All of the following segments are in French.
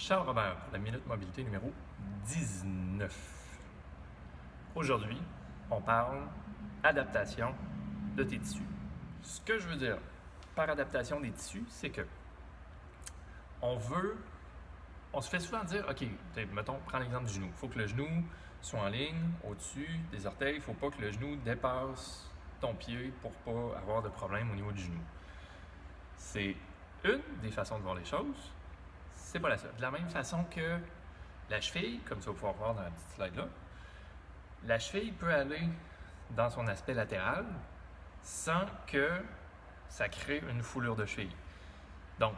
Charles Robert pour la Minute Mobilité numéro 19. Aujourd'hui, on parle adaptation de tes tissus. Ce que je veux dire par adaptation des tissus, c'est que on se fait souvent dire, OK, mettons, prends l'exemple du genou. Il faut que le genou soit en ligne, au-dessus des orteils. Il ne faut pas que le genou dépasse ton pied pour ne pas avoir de problème au niveau du genou. C'est une des façons de voir les choses. C'est pas la seule. De la même façon que la cheville, comme tu vas pouvoir voir dans la petite slide-là, la cheville peut aller dans son aspect latéral sans que ça crée une foulure de cheville. Donc,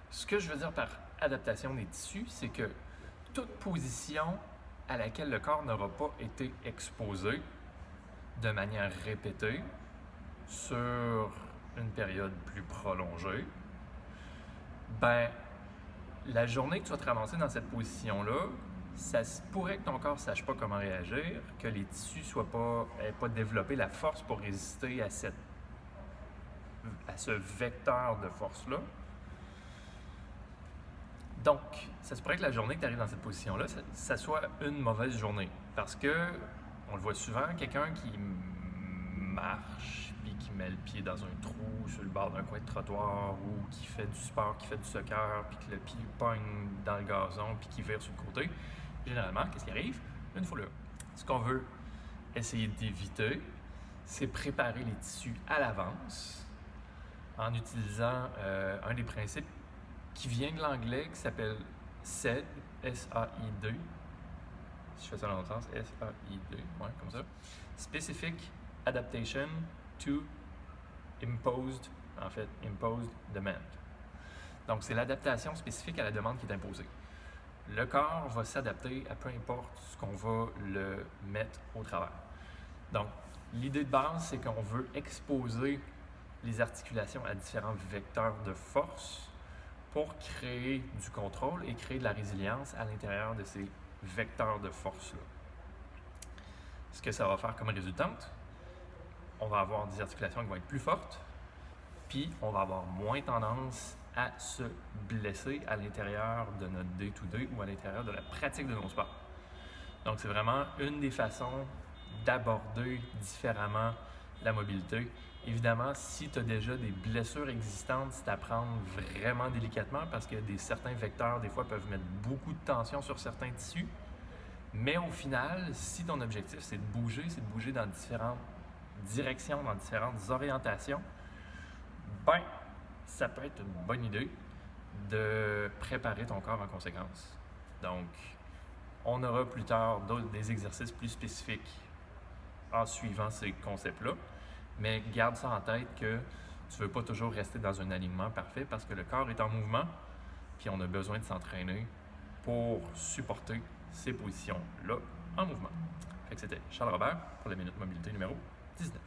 ce que je veux dire par adaptation des tissus, c'est que toute position à laquelle le corps n'aura pas été exposé de manière répétée sur une période plus prolongée, la journée que tu vas te ramasser dans cette position-là, ça se pourrait que ton corps ne sache pas comment réagir, que les tissus n'aient pas développé la force pour résister à ce vecteur de force-là. Donc, ça se pourrait que la journée que tu arrives dans cette position-là, ça soit une mauvaise journée. Parce que, on le voit souvent, quelqu'un qui marche, puis qui met le pied dans un trou sur le bord d'un coin de trottoir, ou qui fait du sport, qui fait du soccer, puis que le pied pogne dans le gazon, puis qui vire sur le côté, généralement, qu'est-ce qui arrive? Une foulure. Ce qu'on veut essayer d'éviter, c'est préparer les tissus à l'avance en utilisant un des principes qui vient de l'anglais, qui s'appelle SAID, S-A-I-D. Si je fais ça dans l'autre sens, S-A-I-D, ouais, comme ça. Specific Adaptation to Imposed Demand. Donc, c'est l'adaptation spécifique à la demande qui est imposée. Le corps va s'adapter à peu importe ce qu'on va le mettre au travers. Donc, l'idée de base, c'est qu'on veut exposer les articulations à différents vecteurs de force pour créer du contrôle et créer de la résilience à l'intérieur de ces vecteurs de force-là. Ce que ça va faire comme résultante, on va avoir des articulations qui vont être plus fortes, puis on va avoir moins tendance à se blesser à l'intérieur de notre day-to-day ou à l'intérieur de la pratique de nos sports. Donc, c'est vraiment une des façons d'aborder différemment la mobilité. Évidemment, si tu as déjà des blessures existantes, c'est à prendre vraiment délicatement parce que certains vecteurs, des fois, peuvent mettre beaucoup de tension sur certains tissus. Mais au final, si ton objectif, c'est de bouger dans différentes directions, dans différentes orientations, ça peut être une bonne idée de préparer ton corps en conséquence. Donc, on aura plus tard des exercices plus spécifiques en suivant ces concepts-là, mais garde ça en tête que tu ne veux pas toujours rester dans un alignement parfait parce que le corps est en mouvement, puis on a besoin de s'entraîner pour supporter ces positions-là en mouvement. Fait que c'était Charles Robert pour la Minute Mobilité numéro 19.